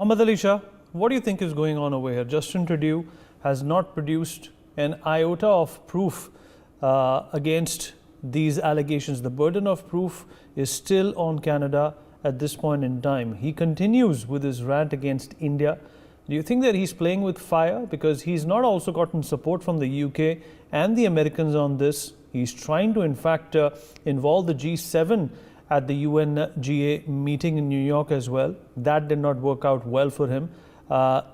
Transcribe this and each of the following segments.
Mohammed Ali Shah, what do you think is going on over here? Justin Trudeau has not produced an iota of proof against these allegations. The burden of proof is still on Canada at this point in time. He continues with his rant against India. Do you think that he's playing with fire? Because he's not also gotten support from the UK and the Americans on this. He's trying to, in fact, involve the G7 at the UNGA meeting in New York as well. That did not work out well for him.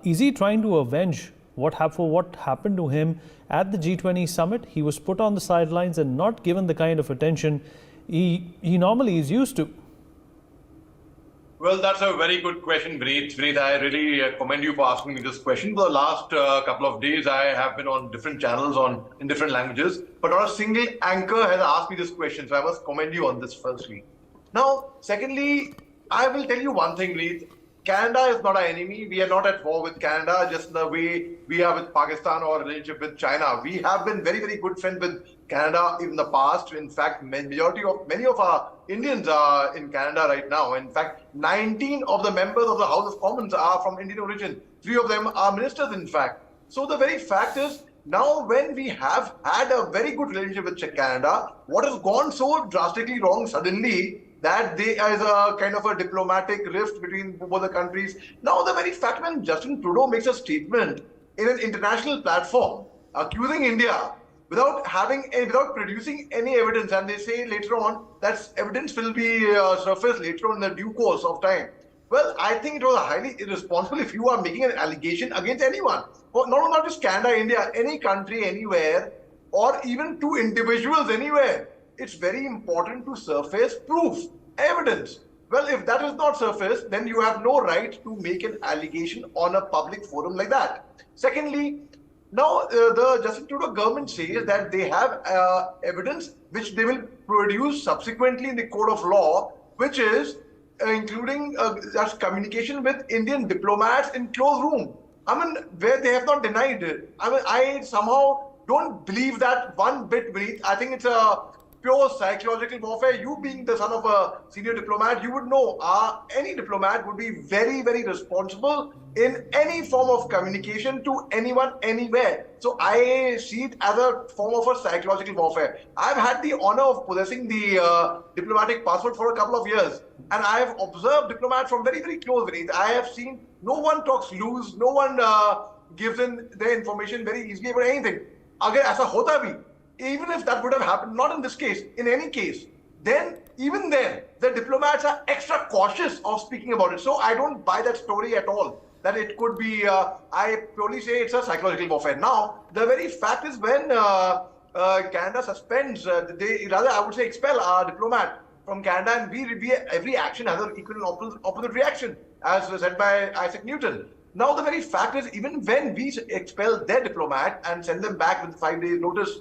Is he trying to avenge what happened to him at the G20 summit? He was put on the sidelines and not given the kind of attention he normally is used to. Well, that's a very good question, Vineet. Vineet, I really commend you for asking me this question. For the last couple of days, I have been on different channels in different languages, but not a single anchor has asked me this question. So I must commend you on this firstly. Now, secondly, I will tell you one thing, Vineet. Canada is not our enemy. We are not at war with Canada, just in the way we are with Pakistan or relationship with China. We have been very, very good friends with Canada in the past. In fact, many of our Indians are in Canada right now. In fact, 19 of the members of the House of Commons are from Indian origin. 3 of them are ministers, in fact. So the very fact is, now when we have had a very good relationship with Canada, what has gone so drastically wrong suddenly that there is a kind of a diplomatic rift between both the countries. Now, the very fact when Justin Trudeau makes a statement in an international platform accusing India without producing any evidence, and they say later on that evidence will be surfaced later on in the due course of time. Well, I think it was highly irresponsible if you are making an allegation against anyone, or not just Canada, India, any country, anywhere, or even 2 individuals anywhere. It's very important to surface proof, evidence. Well, if that is not surfaced, then you have no right to make an allegation on a public forum like that. Secondly, now the Justin Trudeau government says that they have evidence which they will produce subsequently in the court of law, which is including communication with Indian diplomats in closed room. I mean, where they have not denied it. I mean, I somehow don't believe that one bit, Vineet. I think it's a pure psychological warfare. You being the son of a senior diplomat, you would know any diplomat would be very, very responsible in any form of communication to anyone, anywhere. So I see it as a form of a psychological warfare. I've had the honor of possessing the diplomatic passport for a couple of years, and I have observed diplomats from very, very close. I have seen no one talks loose, no one gives in their information very easily about anything. Agar aisa hota bhi, even if that would have happened, not in this case, in any case, then even then, the diplomats are extra cautious of speaking about it. So I don't buy that story at all, that it could be, I purely say it's a psychological warfare. Now, the very fact is when Canada suspends, I would say expel our diplomat from Canada, and every action has an equal and opposite reaction, as said by Isaac Newton. Now, the very fact is, even when we expel their diplomat and send them back with 5 days notice,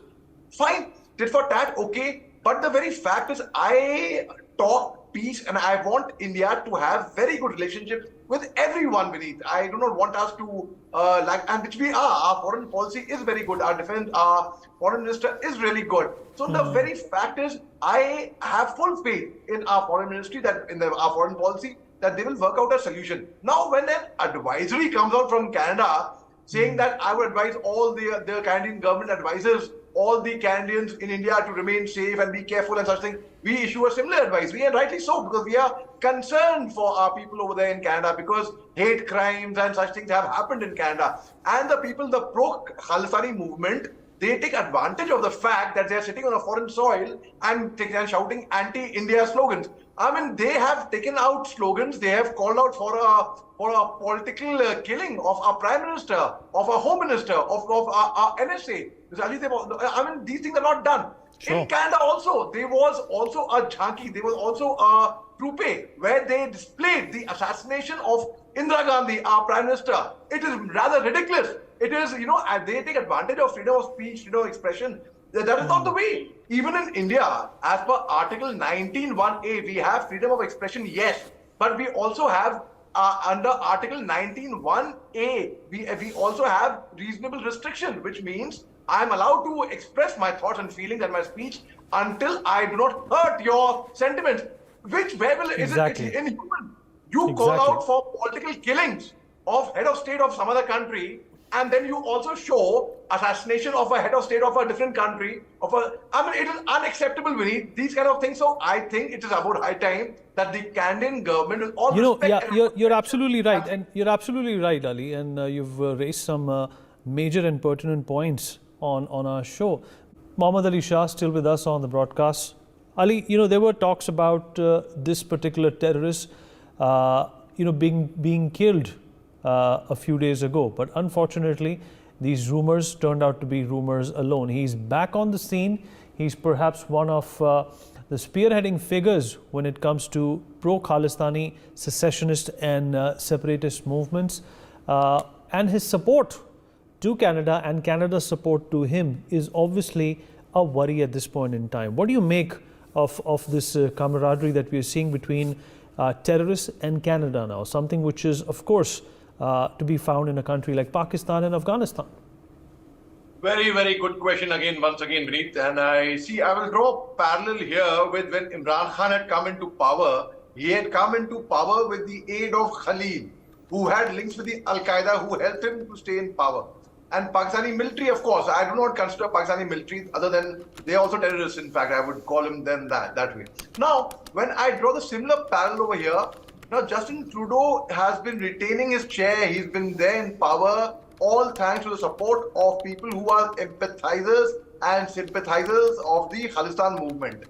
fine, tit for tat, okay. But the very fact is, I talk peace and I want India to have very good relationships with everyone beneath. I do not want us to and which we are. Our foreign policy is very good. Our defense, our foreign minister is really good. So the very fact is, I have full faith in our foreign ministry, that in our foreign policy, that they will work out a solution. Now, when an advisory comes out from Canada saying that I would advise all the Canadian government advises all the Canadians in India to remain safe and be careful and such things, we issue a similar advisory, and rightly so, because we are concerned for our people over there in Canada, because hate crimes and such things have happened in Canada. And the people, the pro-Khalistani movement, they take advantage of the fact that they are sitting on a foreign soil and shouting anti-India slogans. I mean, they have taken out slogans. They have called out for a political killing of our Prime Minister, of our Home Minister, of our NSA. I mean, these things are not done. Sure. In Canada also, there was also a jhanki, there was also a troupe where they displayed the assassination of Indira Gandhi, our Prime Minister. It is rather ridiculous. It is, and they take advantage of freedom of speech, freedom of expression. That is not the way. Even in India, as per Article 19(1)(a), we have freedom of expression, yes, but we also have under Article 19(1)(a), we also have reasonable restriction, which means I am allowed to express my thoughts and feelings and my speech until I do not hurt your sentiments. Where will is it inhuman? You call Exactly. out for political killings of head of state of some other country, and then you also show assassination of a head of state of a different country. It is unacceptable, Vineet. These kind of things. So I think it is about high time that the Canadian government, with all respect, You're absolutely right, and you're absolutely right, Ali, and you've raised some major and pertinent points on our show. Mohammed Ali Shah still with us on the broadcast. Ali, there were talks about this particular terrorist, being killed a few days ago, but unfortunately, these rumors turned out to be rumors alone. He's back on the scene. He's perhaps one of the spearheading figures when it comes to pro-Khalistani secessionist and separatist movements, and his support to Canada and Canada's support to him is obviously a worry at this point in time. What do you make of this camaraderie that we are seeing between terrorists and Canada now, something which is, of course, to be found in a country like Pakistan and Afghanistan? Very, very good question once again, Vineet. And I will draw a parallel here with when Imran Khan had come into power. He had come into power with the aid of Khalil, who had links with the Al-Qaeda, who helped him to stay in power. And Pakistani military, of course, I do not consider Pakistani military other than they are also terrorists. In fact, I would call them then that way. Now, when I draw the similar parallel over here, now Justin Trudeau has been retaining his chair. He's been there in power, all thanks to the support of people who are empathizers and sympathizers of the Khalistan movement.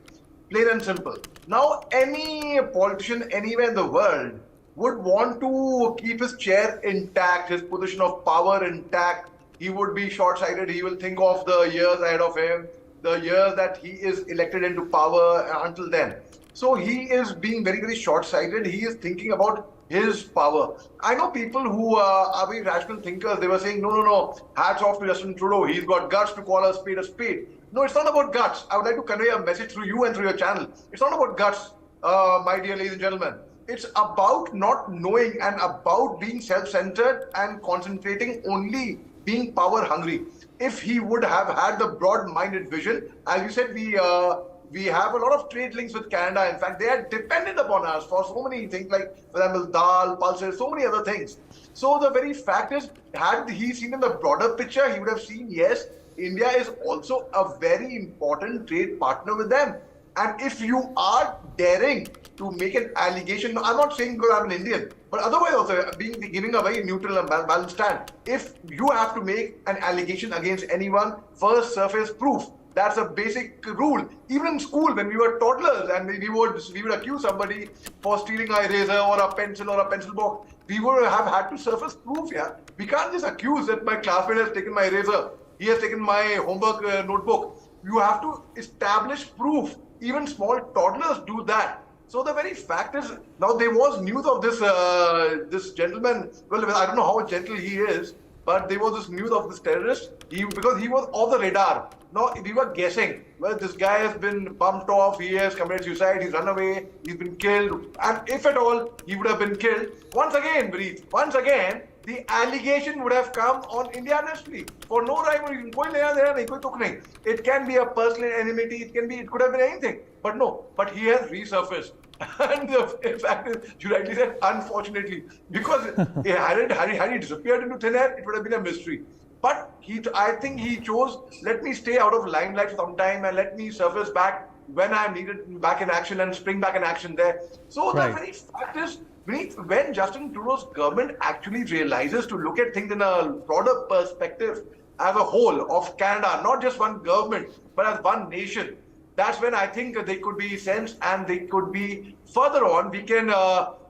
Plain and simple. Now, any politician anywhere in the world would want to keep his chair intact, his position of power intact. He would be short-sighted. He will think of the years ahead of him, the years that he is elected into power until then. So he is being very, very short-sighted. He is thinking about his power. I know people who are very rational thinkers. They were saying, no, hats off to Justin Trudeau. He's got guts to call a spade a spade. No, it's not about guts. I would like to convey a message through you and through your channel. It's not about guts, my dear ladies and gentlemen. It's about not knowing and about being self-centered and concentrating only being power hungry. If he would have had the broad-minded vision, as you said, we have a lot of trade links with Canada. In fact, they are dependent upon us for so many things like, for example, dal, pulses, so many other things. So the very fact is, had he seen in the broader picture, he would have seen, yes, India is also a very important trade partner with them. And if you are daring to make an allegation, I'm not saying because I'm an Indian, but otherwise also giving a very neutral and balanced stand. If you have to make an allegation against anyone, first surface proof. That's a basic rule. Even in school, when we were toddlers and we would accuse somebody for stealing an eraser or a pencil box, we would have had to surface proof. Yeah, we can't just accuse that my classmate has taken my eraser, he has taken my homework notebook. You have to establish proof. Even small toddlers do that. So the very fact is, now there was news of this gentleman. Well, I don't know how gentle he is, but there was this news of this terrorist. Because he was off the radar. Now we were guessing. Well, this guy has been bumped off. He has committed suicide. He's run away. He's been killed. And if at all, he would have been killed. Once again, the allegation would have come on Indian history for no rhyme or reason. It can be a personal enmity. It could have been anything. But no. But he has resurfaced. And the fact is, you rightly said, unfortunately, because had he disappeared into thin air, it would have been a mystery. But I think he chose, let me stay out of limelight for some time and let me surface back when I'm needed back in action and spring back in action there. So the very fact is, when Justin Trudeau's government actually realizes to look at things in a broader perspective as a whole of Canada, not just one government, but as one nation, that's when I think they could be sensed and they could be further on.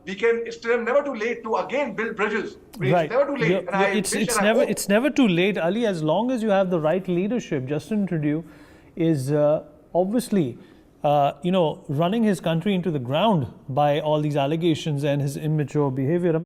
It's never too late to again build bridges. Right. It's never too late. It's never too late, Ali, as long as you have the right leadership. Justin Trudeau is obviously running his country into the ground by all these allegations and his immature behavior.